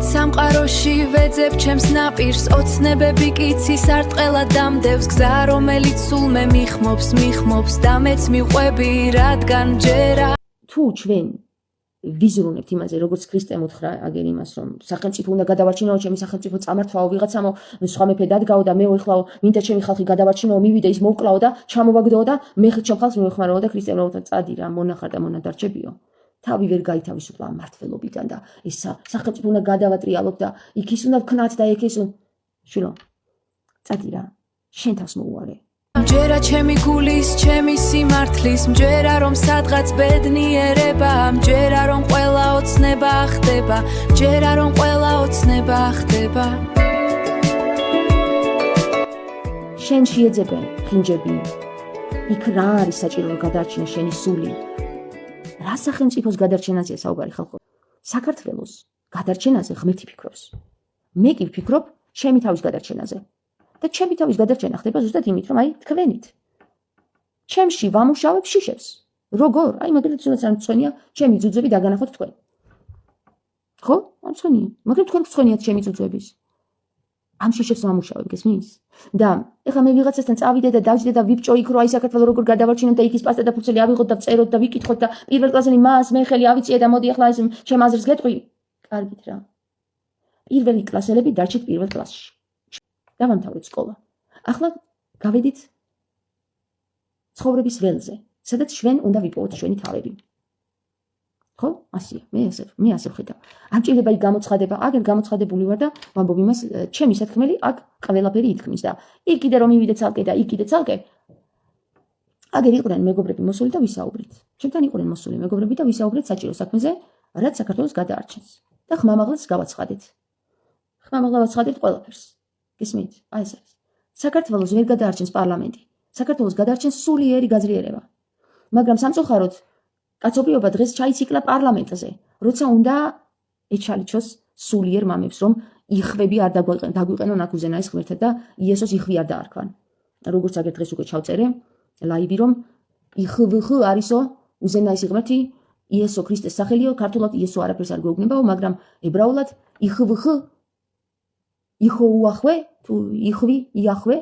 მოდით სამყაროში ვეძებ ჩემს ნაპირს ოცნებები კიცი სარტყელა დამდევს გზა რომელიც სულ მე მიხმობს და მეც მიყვები რადგან ჯერა თუ ჩვენ ვიზრუნებთ იმაზე როგორც ქრისტე მოთხრა აგერ იმას რომ სახელმწიფო უნდა გადავარჩინო ჩემი სახელმწიფო წამართვაო ვიღაცამო სხვა მეფე დადგაო და მე ვეხლაო მინდა ჩემი ხალხი გადავარჩინო მივიდა ის მოვკლაო და ჩამოვაგდაო და მე ჩემ ხალხს მივეხმარებო და ქრისტიანობა წადი რა მონახარ და მონადარჩებიო თავი ვერ გაითავისუფლა მართლობიდან და ეს სახელმწიფო უნდა გადავატრიალოთ და იქ ის უნდა ვქნათ და იქ ის შვილო წადი რა შენ თავს მოუარე მჯერა ჩემი გულის ჩემი სიმართლის მჯერა რომ სადღაც ბედნიერება მჯერა რომ ყველა ოცნება ხდება მჯერა რომ ყველა ოცნება ხდება შენ შეეძებე ხინჯები იქ რა არის საჭირო რომ გადაარჩინო შენი სული რა სახელმწიფოს გადარჩენაზეა საუბარი ხალხო საქართველოს გადარჩენაზე ღმერთი ფიქრობს მე კი ვფიქრობ ჩემი თავის გადარჩენაზე და ჩემი თავის გადარჩენა ხდება ზუსტად იმით რომ აი თქვენით ჩემში ვამუშავებ შიშებს როგორ აი მაგალითად თუნდაც არ მწვენია ჩემი ძუძები დაგანახოთ თქვენ ხო არ მწვენია მაგრამ თქვენ მწვენიათ ჩემი ძუძების ამ შიშებს ვამუშავებ გესმის და ეხლა მე ვიღაცასთან წავიდე და დავждე და ვიბჭო იქ რო აი საქართველოს როგორ გადავარჩინოთ და იქ ის პასტა და ფურცელი ავიღოთ და ვწეროთ და ვიკითხოთ და პირველ კლასელი მას მე ხელი ავიწიე და მოდი ეხლა ეს ჩემ აზრს გეტყვი კარგით რა პირველი კლასელები დარჩით პირველ კლასში დავამთავრეთ სკოლა. ახლა გავედით ცხოვრების ველზე, სადაც ჩვენ უნდა ვიპოვოთ ჩვენი თავები. ხო? ასია, მე ასე ვხედავ. არ ჭირდება იქ გამოცხადება, აგერ გამოცხადებული ვარ და ვამბობ იმას, ჩემი სათქმელი აქ ყველაფერი ითქმის და იქ კიდე რომ მივიდე ცალკე და იქ კიდე ცალკე. აგერ იყვნენ მეგობრები მოსული და ვისაუბრეთ. ჩემთან იყვნენ მოსული მეგობრები და ვისაუბრეთ საჭირო საქმეზე, რაც საქართველოს გადაარჩენს. და ხმამაღლებს გავაცხადეთ. ხმამაღლებს ვაცხადეთ ყველაფერს. გესმით? აი ეს არის. საქართველოს ვერ გადაარჩენს პარლამენტი. საქართველოს გადაარჩენს სულიერი გაძლიერება. მაგრამ სამწუხაროდ კაცობრიობა დღეს ჩაიციკლა პარლამენტზე, როცა უნდა ეჩალიჩოს სულიერ მამებს, რომ იხვები არ დაგვიყენონ აქ უზენაეს ღმერთად და იესოს იხვი არ დაარქვან. როგორც აგერ დღეს უკვე ჩავწერე ლაივი, რომ იხვ არისო უზენაესი ღმერთი იესო ქრისტეს სახელიო, ქართულად იესო არაფერს არ გვეუბნებაო, მაგრამ ებრაულად იხვ იხო უახვე თუ იხვი იახვე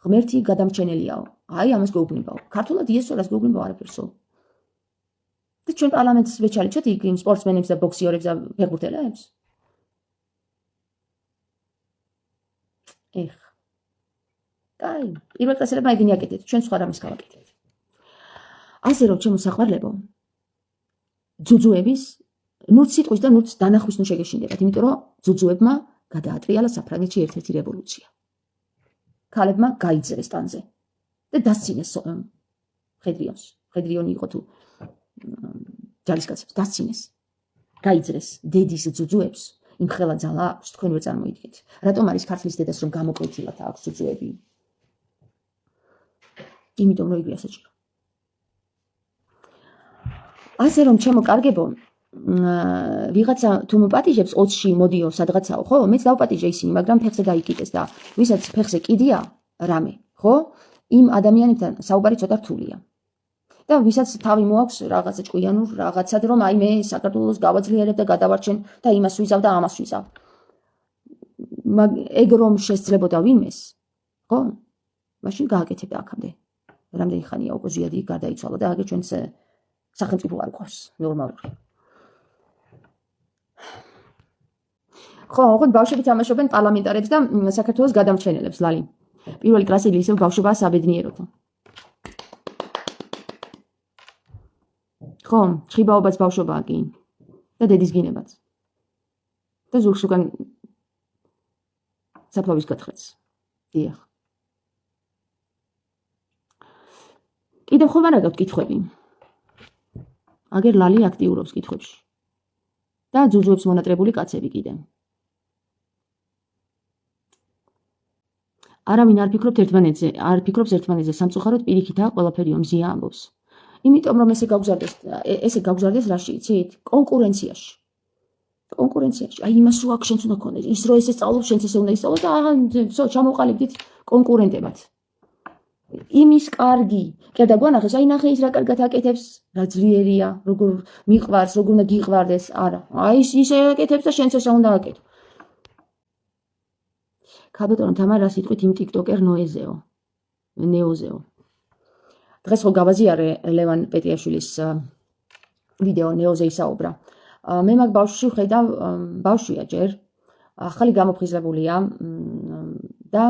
ღმერთი გადამჩენელიაო. აი ამას გვეუბნებაო. ქართულად იესო რას გვეუბნებაო არაფერსო. და ჩვენ პარლამენტს ვეჩალიჩოთ იქ იმ სპორტსმენებს და ბოქსიორებს და ფეხბურთელებს. ეხ. კაი, პირველ კლასელებმა ეგენი აკეთეთ, ჩვენ სხვა რამის გავაკეთეთ. ასე რომ ჩემო საყვარლებო, ძუძუების ნურც სიტყვის და ნურც დანახვის ნუ შეგეშინდებათ, იმიტომ რომ ძუძუებმა გადაატრიალა საფრანგეთში ერთ-ერთი რევოლუცია. ქალებმა გაიძრეს ტანზე და დასცინეს ხედრიონი იყო თუ ჯარისკაცებს დასცინეს. გაიძრეს დედის ძუძუებს იმ ხელა ძალა აქვს თქვენ ვერ წარმოიდგეთ. რატომ არის ქართლის დედას რომ გამოკვეთილად აქვს ძუძუები? იმიტომ რომ იგია საჭირო. ასე რომ ჩემო კარგებო ვიღაცა თუ მოპატიჟებს 20-ში მოდიო სადღაცაო, ხო? მეც დავპატიჟე ისინი, მაგრამ ფეხზე დაიკიდეს და ვისაც ფეხზე კიდია რამე, ხო? იმ ადამიანებთან საუბარი ცოტა რთულია. და ვისაც თავი მოაქვს რაღაცა ჭკვიანურ რაღაცად რომ აი მე საქართველოს გავაძლიერებ და გადავარჩენ და იმას ვიზავ და ამას ვიზავ. ეგ რომ შესძლებოდა ვინმეს, ხო? მაშინ გააკეთებდა აქამდე. რამდენი ხანია უკვე ზიადი გარდაიცვალა და აგერ ჩვენს სახელმწიფო არ გვყავს ნორმალური. ხო, ოღონდ ბავშვები თამაშობენ პარლამენტარებს და საქართველოს გადამჩენელებს ლალი. პირველი კლასელი ისევ ბავშვობაა საბედნიეროთო. ხო, ჭრიბაობაც ბავშვობაა კი. და დედის გინებაც. და ზურგს უკან საფლავის გათხრაც. დიახ. კიდევ ხომ არა გაქვთ კითხვები? აგერ ლალი აქტიურობს კითხვებში. და ძუძუებს მონატრებული კაცები კიდე. არავინ არ ფიქრობს ერთმანეთზე, სამწუხაროდ პირიქითა ყველაფერი ომზია ამბობს. იმიტომ რომ ესე გავგზარდეს რაში იცით? კონკურენციაში. აი იმას რო აქ შენც უნდა გქონდეს, ის რო ესე სწავლობს, შენც ესე უნდა ისწავლო და ჩამოვყალიბდით კონკურენტებად. იმის კარგი. კი და გვანახეს, აი ნახე ის რა კარგად აკეთებს, რა ძლიერია, როგორ მიყვარს, როგორ უნდა გიყვარდეს, არა. აი ის აკეთებს და შენც ესა უნდა აკეთო. ქაბატონო თამარ რა სიტყვით იმ ტიკტოკერ ნეოზეო. დღეს ხო გავაზიარე ლევან პეტიაშვილის ვიდეო ნეოზე ისაუბრა. მე მაგ ბავშვში ვხედავ, ბავშვია ჯერ, ახალი გამოფხიზლებულია და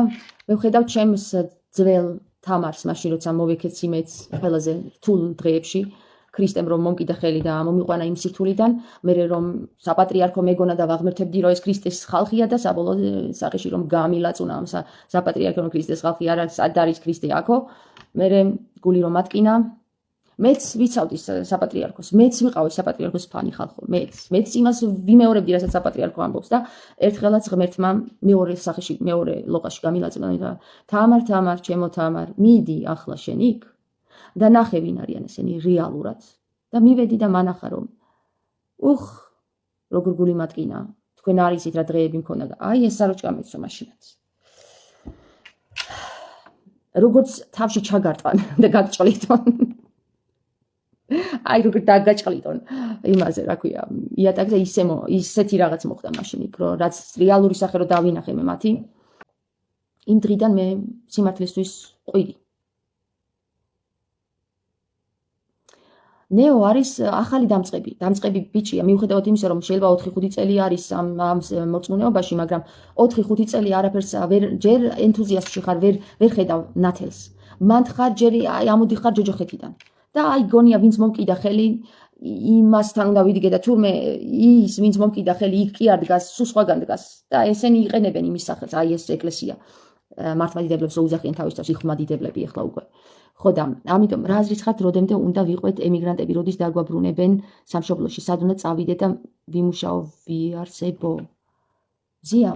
მე ვხედავ ჩემს ძველ თამარს, მაშინ როცა მოვიქეც იმეც ყველაზე რთულ დღეებში, ქრისტემ რომ მომკიდა ხელი და მომიყვანა იმ სირთულიდან, მე რომ საპატრიარქო მეგონა და ვაღმერთებდი რომ ეს ქრისტეს ხალხია და საბოლოო საყიში რომ გამილაწუნა ამ საპატრიარქო ქრისტეს ხალხი არ არის ქრისტე აქო, მე გული რომ ატკინა, მეც ვიცავდი საპატრიარქოს, მეც ვიყავი საპატრიარქოს ფანი ხალხო, მეც იმას ვიმეორებდი, რასაც საპატრიარქო ამბობს და ერთხელაც ღმერთმა მეორე სახეში, მეორე ლოყაში გამილაწუნა და თამარ, ჩემო თამარ, მიდი ახლა შენ იქ და ნახე ვინ არიან ესენი რეალურად და მივედი და მანახა რომ როგორ გული მატკინა, თქვენ არ იცით რა დღეები მქონდა და აი ეს საროჭკა მეცო მაშინაც. როგორც თავში ჩაგარტყან და გაგჭყლიტონ. აი როგორ დაგაჭყლიტონ იმაზე რა ქვია იატაკზე ისეთი რაღაც მოხდა მაშინ იქ რომ რაც რეალური სახე რო დავინახე მე მათი იმ დღიდან მე სიმართლისთვის ყვირი. ნეო არის ახალი დამწყები ბიჭია მიუხედავად იმისა რომ შეიძლება 4-5 წელი არის ამ მოწმუნეობაში, მაგრამ 4-5 წელი არაფერს ჯერ ენთუზიასტში ხარ, ვერ ხედავ ნათელს. მანდ ხარ ჯერ ამოდი ხარ ჯოჯოხეთიდან. და აი გონია ვინც მომკიდა ხელი იმასთან უნდა ვიდგე და თურმე ის ვინც მომკიდა ხელი იქ კი არ დგას, სულ სხვაგან დგას და ესენი იყენებენ იმის სახელს, აი ეს ეკლესია მართლმადიდებლებს რო უძახიან თავის თავს იხმადიდებლები ახლა უკვე. ხო და ამიტომ რა აზრით ხართ, როდემდე უნდა ვიყვეთ ემიგრანტები, როდის დაგვაბრუნებენ სამშობლოში, სად უნდა წავიდე და ვიმუშაო, ვიარსებო. ზია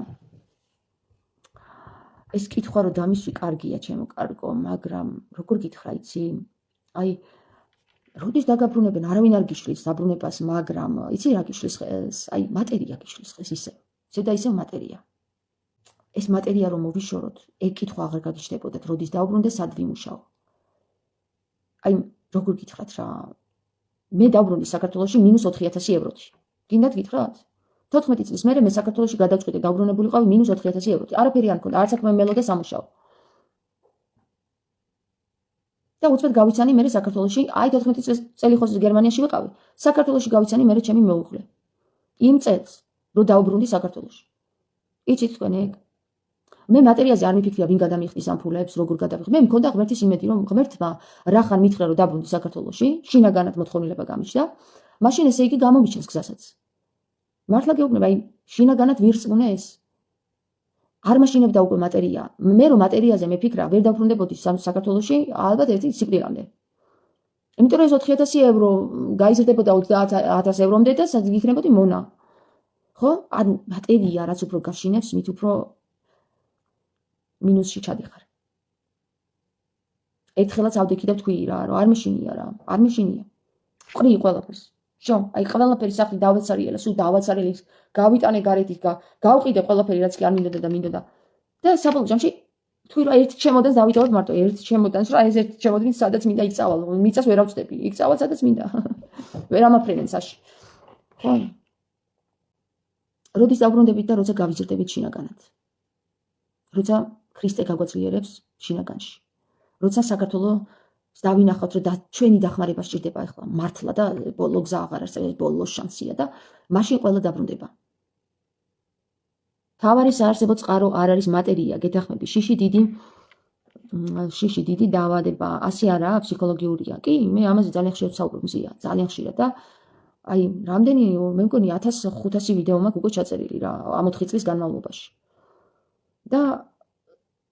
ეს კითხვა რომ დამისვი კარგია ჩემო კარგო, მაგრამ როგორ გითხრა იცი? აი როდის დაგაბრუნებენ, არავინ არ გიშლის დაბრუნებას, მაგრამ იცი რა გიშლის ხელს? აი მატერია გიშლის ხელს ისე და ისე მატერია. ეს მატერია რომ მოვიშოროთ, ეგ კითხვა აღარ გაგიჩნდებოდათ, როდის დავბრუნდე, სად ვიმუშაო. აი როგორ გითხრათ რა, მე დავბრუნდი საქართველოში -4,000 ევროთი. გინდათ გითხრათ? 14 წლის მერე მე საქართველოში გადავწყვიტე დავბრუნებულიყავი -4,000 ევროთი. არაფერი არ მქონდა, არც საქმე მელოდა სამუშაო. და უცბად გავიცანი მე საქართველოში, აი 14 წელი ხო გერმანიაში ვიყავი. საქართველოში გავიცანი მე ჩემი მეუღლე. იმ წელს რომ დავბრუნდი საქართველოში. იცით თქვენ ეგ? მე მატერიაზე არ მიფიქრია ვინ გადამიხდის ამ ფულებს, როგორ გადავიხდი. მე მქონდა ღმერთის იმედი რომ ღმერთმა რახან მითხრა რომ დაბრუნდი საქართველოში, შინაგანად მოთხოვნილება გამიჩნდა, მაშინ ესე იგი გამომიჩენს გზასაც. მართლა გეუბნება, აი შინაგანად ვირწმუნე ეს. არ მაშინებდა უკვე მატერია. მე რომ მატერიაზე მეფიქრა, ვერ დავბრუნდებოდი საქართველოში, ალბათ ერთი სიკვდილამდე. იმიტომ რომ ეს 4,000 евро გაიზრდებოდა 30,000 ევრომდე და სადღაც იქნებოდი მონა. ხო? ანუ მატერია რაც უფრო გაშინებს, მით უფრო მინუსში ჩადიხარ. ერთხელაც ავდექი და თქვი რა, რომ არ მეშინია რა, არ მეშინია. ყრი ყველაფერს. შო, აი ყველაფერი სახლი დავაცარიელა, სულ დავაცარიელი, გავიტანე გარეთ, გავყიდე ყველაფერი რაც კი არ მინდოდა და მინდოდა. და საბოლოო ჯამში თქვი რა ერთ ჩემოდანს დავიტოვებ მარტო, ერთ ჩემოდანს რა, ეს ერთ ჩემოდანი სადაც მინდა იქ წავალ, მიწას ვერ ავწდები, იქ წავალ სადაც მინდა. ვერ ამაფრენენ საში. ხო. როდის დავბრუნდებით და როცა გავიზრდებით შინაგანად. როცა ქრისტე გაგვაძლიერებს შინაგანში. როცა საქართველოს დავინახავთ რომ ჩვენი დახმარება სჭირდება ახლა მართლა და ბოლო გზა აღარ არსებობს, ბოლო შანსია და მაშინ ყველა დაბრუნდება. თავარი საარსებო წყარო არ არის მატერია, გეთახმები, შიში დიდი დაავადება, ასე არაა, ფსიქოლოგიურია. კი, მე ამაზე ძალიან ხშირად ვსაუბრობ მზია, ძალიან ხშირად და აი რამდენი მე მგონი 1500 ვიდეო მაქვს უკვე ჩაწერილი რა, ამ 4 წლის განმავლობაში. და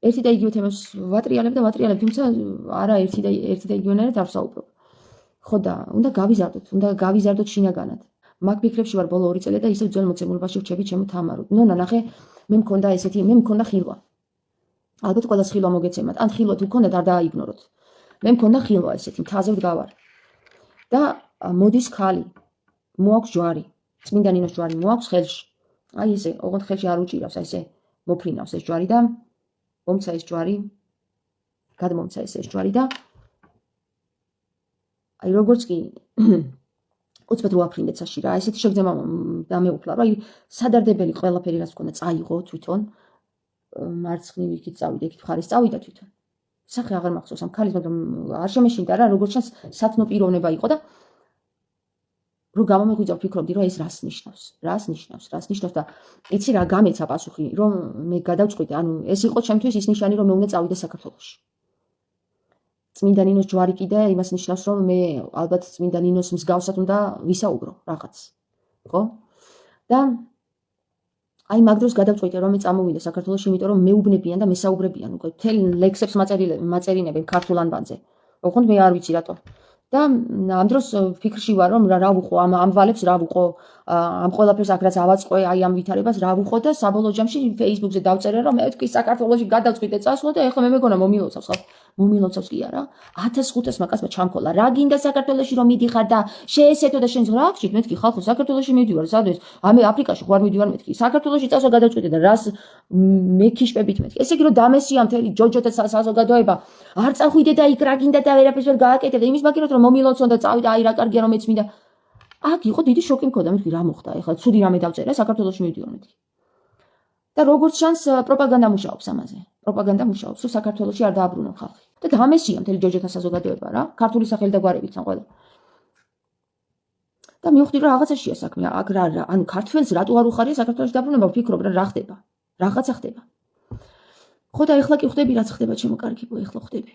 ერთი და იგივე თემას ვატრიალებ, თუმცა არა ერთი და იგივენაირად არ ვსაუბრობ. ხო და უნდა გავიზარდოთ შინაგანად. მაგ ფიქრებში ვარ ბოლო 2 წელი და ისევ ძველ მოცემულობაში ვჩები ჩემო თამარო. ნონა ნახე, მე მქონდა ხილვა. ალბათ ყველას ხილვა მოგეცემათ. ან ხილვა თუ გქონდათ არ დააიგნოროთ. მე მქონდა ხილვა ესეთი, მთაზე ვდგავარ. და მოდის ქალი. მოაქვს ჯვარი. წმინდა ნინოს ჯვარი მოაქვს ხელში. აი ესე, ოღონდ ხელში არ უჭირავს, აი ესე მოფრინავს ეს ჯვარი და მომცა ეს ჯვარი გადმომცა ეს ჯვარი და აი როგორც კი უცბად ვაფრინდეთ საში რა ესეთი შეგრძნება დამეუფლა რა სადარდებელი ყველაფერი რაც მქონდა წაიღო თვითონ მარცხნივ იქით წავიდა იქით მხარეს წავიდა თვითონ სახე აღარ მახსოვს ამ ქალის მაგრამ არ შემეშინდა რა როგორც ჩანს სათნო პიროვნება იყო და რო გამომეღვიძა ვფიქრობდი რომ ეს რას ნიშნავს და იცი რა გამეცა პასუხი რომ მე გადავწყვიტე ანუ ეს იყო ჩემთვის ის ნიშანი რომ მე უნდა წავიდე საქართველოში წმინდა ნინოს ჯვარი კიდე იმას ნიშნავს რომ მე ალბათ წმინდა ნინოს მსგავსად უნდა ვისაუბრო რაღაც ხო და აი მაგ დროს გადავწყვიტე რომ მე წამოვიდე საქართველოში იმიტომ რომ მეუბნებიან და მესაუბრებიან უკვე მთელ ლექსებს მაწერინებენ ქართულ ანბანზე ოღონდ მე არ ვიცი რატო და ამ დროს ფიქრში ვარ რომ რა ვუყო ამ ვალებს რა ვუყო ამ ყველაფერს აქ რაც ავაწყო აი ამ ვითარებას რა ვუყო და საბოლოო ჯამში Facebook-ზე დავწერე რომ მე თქვი საქართველოში გადავწყვიტე წასვლა და ეხლა მე მეგონა მომილოცავს ხო მომილოცავს კი არა 1500 მაკასმა ჩამქოლა რა გინდა საქართველოში რომ მიდიხარ და შეესეთო და შენ რა გჭირ მეთქი ხალხო საქართველოში მიდივარ სადაც ამე აფრიკაში ხوار მიდივარ მეთქი საქართველოში წასვლა გადავწყვიტე და რას მექიშპებით მეთქი ესე იგი რომ დამესია მთელი ჯოჯოთა საზოგადოება არ წახვიდე და იქ რა გინდა და ვერაფერს ვერ გააკეთებ იმის მაგერად რომ მომილოცონ და წავიდა აი რა კარგია რომ მეც მინდა აქ იყო დიდი შოკი მქონდა მეთქი რა მოხდა ეხლა ცუდი რამე დავწერე საქართველოში მიდივარ მეთქი და როგორც ჩანს პროპაგანდა მუშაობს ამაზე პროპაგანდა მუშაობს რომ საქართველოში არ დააბრუნონ ხალხი და დამესია მთელი ჯოჯოთა საზოგადოება რა ქართული სახელდაგვარებით ან ყველა და მივხვდი რომ რაღაცაშია საქმე აქ რა ანუ ქართველს რატო არ უხარია საქართველოში დაბრუნება ვფიქრობ რა ხდება რაღაცა ხდება ხო და ეხლა კი ხვდები რაც ხდება ჩემო კარგებო ეხლა ხვდები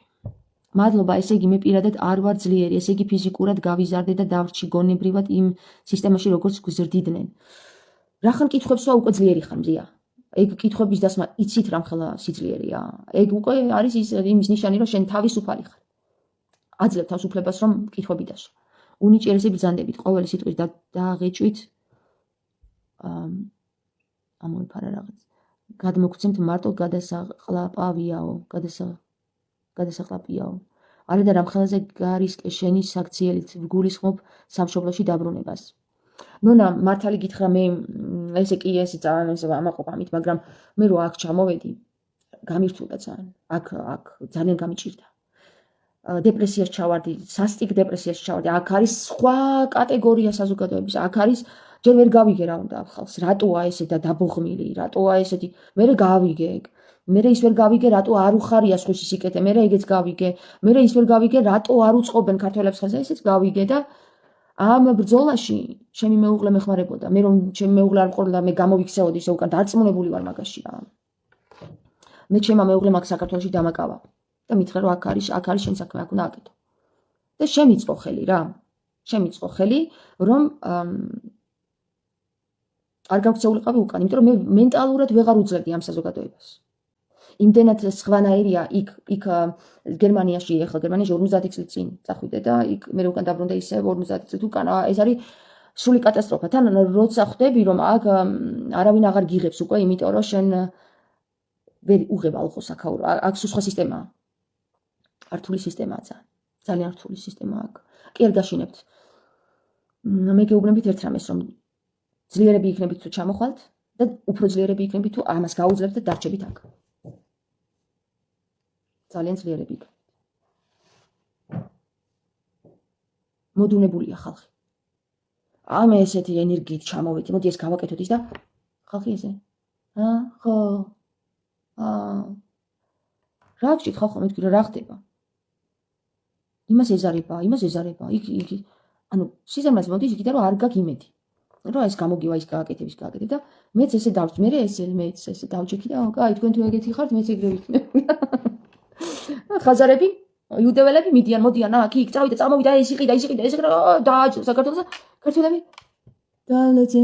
მადლობა ესე იგი მე პირადად არ ვარ ძლიერი ესე იგი ფიზიკურად გავიზარდე და დავრჩი გონებრივად იმ სისტემაში როგორც გვზრდიდნენ რახან კითხვებს ვა უკვე ძლიერი ხარ მზია ეგ კითხვების დასმა იცით რამ ხელა სიძლიერია ეგ უკვე არის იმის ნიშანი რომ შენ თავისუფალი ხარ აძლევ თავისუფლებას რომ კითხვები დასვა უნიჭიერესი ბრძანდებით ყოველი სიტყვის დაღეჭვით ამოიფარა რაღაც გადმოგცემთ მარტო გადასაყლაპიაო არა და რამ ხელაზე გარისკე შენი საქციელით ვგულისხმობ სამშობლოში დაბრუნებას ნონა მართალი გითხრა მე ესე კი ესე ძალიან ესე ამაყობ ამით მაგრამ მე რო აქ ჩამოვედი გამირთულდა ძალიან აქ ძალიან გამიჭირდა დეპრესიაში ჩავარდი სასტიკ დეპრესიაში ჩავარდი აქ არის სხვა კატეგორია საზოგადოების აქ არის ჯერ ვერ გავიგე რა უნდა ხალხს რატოა ესე და დაბოღმილი რატოა ესეთი მე გავიგე მე ის ვერ გავიგე რატო არ უხარია სხვისი სიკეთე მე ეგეც გავიგე მე ის ვერ გავიგე რატო არ უწყობენ ქართველებს ხელზე ესეც გავიგე და ამ ბრძოლაში ჩემი მეუღლე მეხმარებოდა მე რომ ჩემი მეუღლე არ მყოლდა მე გამოვიქცეოდი ისე უკან დარწმუნებული ვარ მაგაში რა მე ჩემმა მეუღლემ აქ საქართველოში დამაკავა და მითხრა რომ აქ არის შენ საქმე აქ უნდა აკეთო და შემიწყო ხელი რომ არ გავქცეულიყავი უკან იმიტომ რომ მე მენტალურად ვეღარ უძლებდი ამ საზოგადოებას იმდენად სხვანაირია იქ გერმანიაში ახლა გერმანიაში 50 წელი წინ წახვიდე და იქ მე უკან დაბრუნდა ისე 50 წელი უკან ეს არის სრული კატასტროფა თან როცა ხვდები რომ აქ არავინ აღარ გიღებს უკვე იმიტომ რომ შენ ვერ უღებ ალყოს აქაურ აქ სხვა სისტემაა რთული სისტემაა ძალიან რთული სისტემაა აქ კი არ გაშინებთ მე გეუბნებით ერთ რამეს რომ ძლიერები იქნებით თუ ჩამოხვალთ და უფრო ძლიერები იქნებით თუ ამას გაუძლებთ და დარჩებით აქ ძალიან ძლიერები იქ მოდუნებულია ხალხი ამ ესეთი ენერგიით ჩამოვედი მოდი ეს გავაკეთოთ ის და ხალხი ესე ხო რა გჭირთ ხალხო მეთქი რა ხდება იმას ეზარება იქ ანუ სიზარმაზე მოდის იქიდან რომ არ გაგიმედი რომ ეს გამოგივა ის გააკეთებ და მეც ესე დავჭი მე ესე დავჭიქი და კაი თქვენ თუ ეგეთი ხართ მეც ეგრე ვიქნებ ხაზარები იუდეველები მოდიან აქ იქ წავიდა წამოვიდა ეს იყიდა ეს დააჭრა საქართველოს ქართველები დალეცე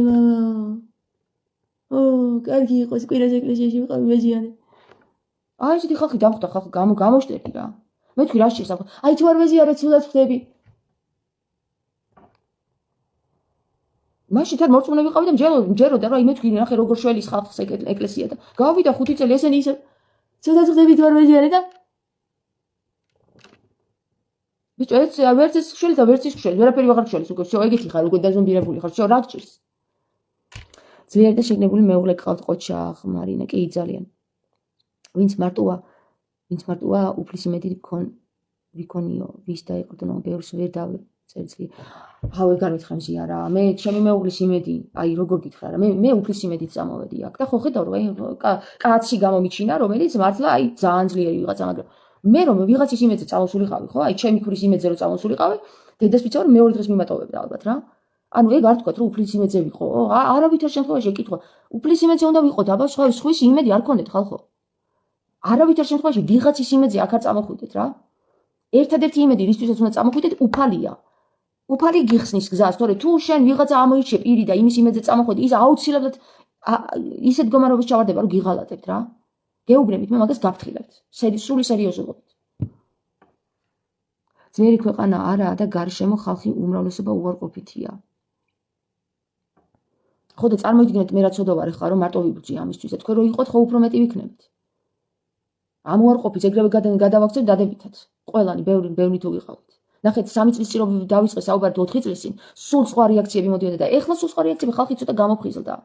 კარგი იყოს კვირას ეკლესიაში ვიყავი მეζიანე აი ესეთი ხალხი დამხვდა ხალხი გამოშტერდი რა მე თქვი რა შეიძლება აი თუ არ ვეზიარეთ სულად ხდები მაშინ თან მორწმუნე ვიყავი და მჯეროდა რომ მე თქვი ნახე როგორ შველის ხალხს ეკლესია და გავიდა 5 წელი ესენი ისე სულად ხდები თუ არ ვეზიარეთ და ბიჭო ეს ვერც ის ხშელი და ვერც ის ხშელი ვერაფერი ვაღარ ხშელის უკვე всё ეგეთი ხარ უკვე დაზომბირებული ხარ всё რა გჭირს ძლიერი და შეგნებული მეუღლე გყავთ ყოჩა მარინა კი ძალიან ვინც მარტოა ვინც მარტოა უფლის იმედი ვიქონიო, ვის დაიყრდნო, ბევრს ვერ დავწერცლი. ავე განვითხრა მზი არა, მე ჩემი მეუღლის იმედი, აი როგორ გითხრა რა, მე უფლის იმედით წამოვედი აქ და ხო ხედავ რომ კაცი გამომიჩინა, რომელიც მართლა აი ძალიან ძლიერი ვიღაცა, მაგრამ მე რომ ვიღაცის იმედზე წამოსულიყავი, ხო, აი ჩემი ქურის იმედზე რომ წამოსულიყავი, დედას ვიცავ რომ მეორე დღეს მიმატოვებდა ალბათ რა. ანუ ეგ არ თქვა რომ უფლის იმედზე ვიყო, არავითარ შემთხვევაში ეკითხვა, უფლის იმედზე უნდა ვიყოთ, აბა სხვის იმედი არ ქონდეთ ხალხო. არავითარ შემთხვევაში ვიღაცის იმედზე აქ არ წამოხვიდეთ რა. ერთადერთი იმედი რისთვისაც უნდა წამოხვიდეთ, უფალია. უფალი გიხსნის გზას, თორე თუ შენ ვიღაცა ამოიჩე პირი და იმის იმედზე წამოხვედი, ის აუცილებლად ისეთ მდგომარეობაში ჩავარდება, რომ გიღალატებთ რა. გეუბნებით, მე მაგას გავფრთხილებთ. სრული სერიოზულობით. ძლიერი ქვეყანა არაა და გარშემო ხალხი უმრავლესობა უარყოფითია. ხო და წარმოიდგინეთ მე რა ცოდვა ვარ ხა რომ მარტო ვიბრძი ამისთვის და თქვენ რო იყოთ ხო უფრო მეტი ვიქნებით. ამ უარყოფის ეგრევე გადავაქცევთ დადებითად. ყველანი ბევრი თუ ვიყავით. ნახეთ 3 წლის წინ რომ დავიწყე საუბარი 4 წლის წინ, სულ სხვა რეაქციები მოდიოდა და ეხლა სულ სხვა რეაქციები ხალხი ცოტა გამოფხიზლდა.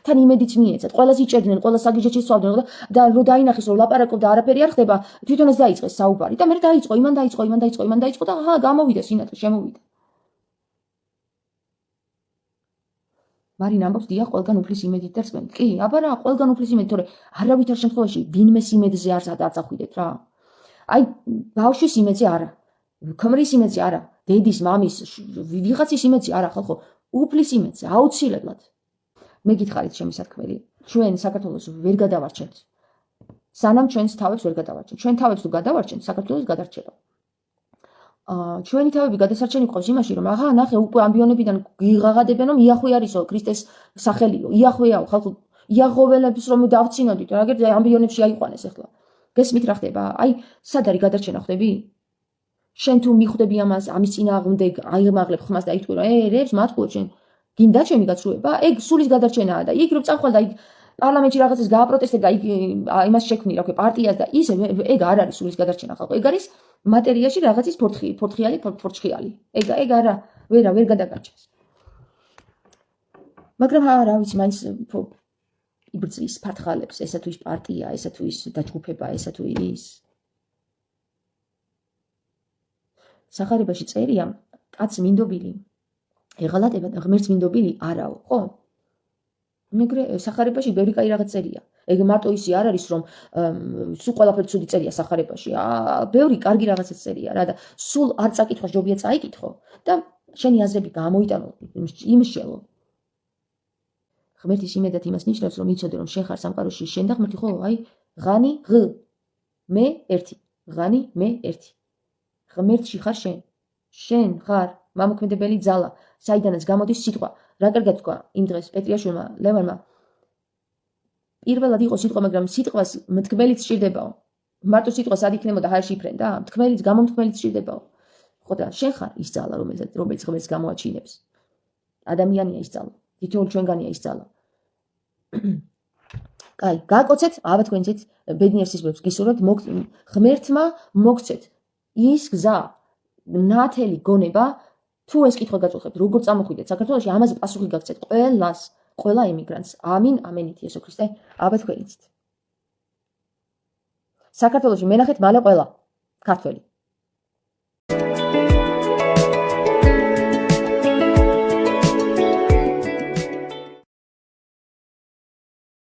თან იმედიც მიეცათ, ყველას იჭერდნენ, ყველას საგიჟეთში სწავდნენ და რო დაინახეს რომ ლაპარაკობ და არაფერი არ ხდება, თვითონაც დაიწყეს საუბარი და მე დაიწყო, იმან დაიწყო და გამოვიდა სინათლე, შემოვიდა. მარინ ამბობს დიახ, ყველგან უფლის იმედით და რწმენით. კი, აბა რა, ყველგან უფლის იმედით, თორე არავითარ შემთხვევაში ვინმეს იმედზე არ აწახვიდეთ რა. აი, ბავშვის იმედზე არა. ქმრის იმედზე არა, დედის, მამის, ვიღაცის იმედზე არა, ხალხო, უფლის იმედზე, აუცილებლად. მე გითხარით ჩემი სათქმელი, ჩვენ საქართველოს ვერ გადავარჩენთ. სანამ ჩვენს თავებს ვერ გადავარჩენთ. ჩვენ თავებს თუ გადავარჩენთ, საქართველოს გადარჩება. ჩვენი თავები გადასარჩენი ყავს იმაში, რომ აჰა, ნახე, უკვე ამბიონებიდან გიღაღადებენ, რომ იახვე არისო, ქრისტეს სახელიო, იახვეაო, ხალხო, იაღვეველებს რომ დავწინოდით, რა გერდა ამბიონებში აიყვანეს ახლა. გესმით რა ხდება? აი, სად არის გადარჩენა ხდები? შენ თუ მიხვდები ამას, ამის წინააღმდეგ აიმაღლებ ხმას და იტყვი, რომ რებს მათყუოთ შენ. გინდა ჩემი გაცრუება? ეგ სულის გადარჩენაა და იქ რომ წავხვალ და იქ პარლამენტში რაღაცას გააპროტესტე და იმას შექმნი, რა ვქო, პარტიას და ისე ეგ არ არის სულის გადარჩენა ხალხო. ეგ არის მატერიაში რაღაცის ფორჩხიალი. ეგ არა, ვერ გადაგარჩენს. მაგრამ რა ვიცი, მაინც იბრძვის ფართხალებს, ესა თუ ის პარტია, ესა თუ ის დაჯგუფება, ესა თუ ის. სახარებაში წერია, კაც მინდობილი ეღალატება და ღმერთს მინდობილი არაო, ხო? მეგრე სახარებაში ბევრი კაი რაღაც წერია. ეგ მარტო ისი არ არის რომ სულ ყველაფერი ცუდი წერია სახარებაში. ბევრი კარგი რაღაცაც წერია რა და სულ არ წაკითხვა ჯობია წაიკითხო და შენი აზრები გამოიტანო, იმშელო. ღმერთის იმედად იმას ნიშნავს რომ იცოდე რომ შენ ხარ სამყაროში შენ და ღმერთი ხო? აი ღანი ღ მე ერთი. ღანი მე ერთი. ღმერთში ხარ შენ. შენ ხარ მამოქმედებელი ძალა, საიდანაც გამოდის სიტყვა. რა კარგად თქვა იმ დღეს პეტრიაშვილმა, ლევანმა. პირველად იყო სიტყვა, მაგრამ სიტყვას მთქმელიც სჭირდებაო. მარტო სიტყვა სად იქნებოდა ჰაერში იფრენდა? მთქმელიც გამომთქმელიც სჭირდებაო. ხო და შენ ხარ ის ძალა, რომელიც ღმერთს გამოაჩინებს. ადამიანია ის ძალა. თითოეულ ჩვენგანია ის ძალა. კაი, გააკოცეთ, აბა თქვენცით ბედნიერ სიზმრებს გისურვებთ, ღმერთმა მოგცეთ ის გზა, ნათელი გონება, თუ ეს კითხვა გაწუხებთ, როგორ წამოხვიდეთ საქართველოში, ამაზე პასუხი გაგცეთ ყველას, ყველა ემიგრანტს. ამინ, ამენით იესო ქრისტე, აბა თქვენიცით. საქართველოში მენახეთ მალე ყველა ქართველი.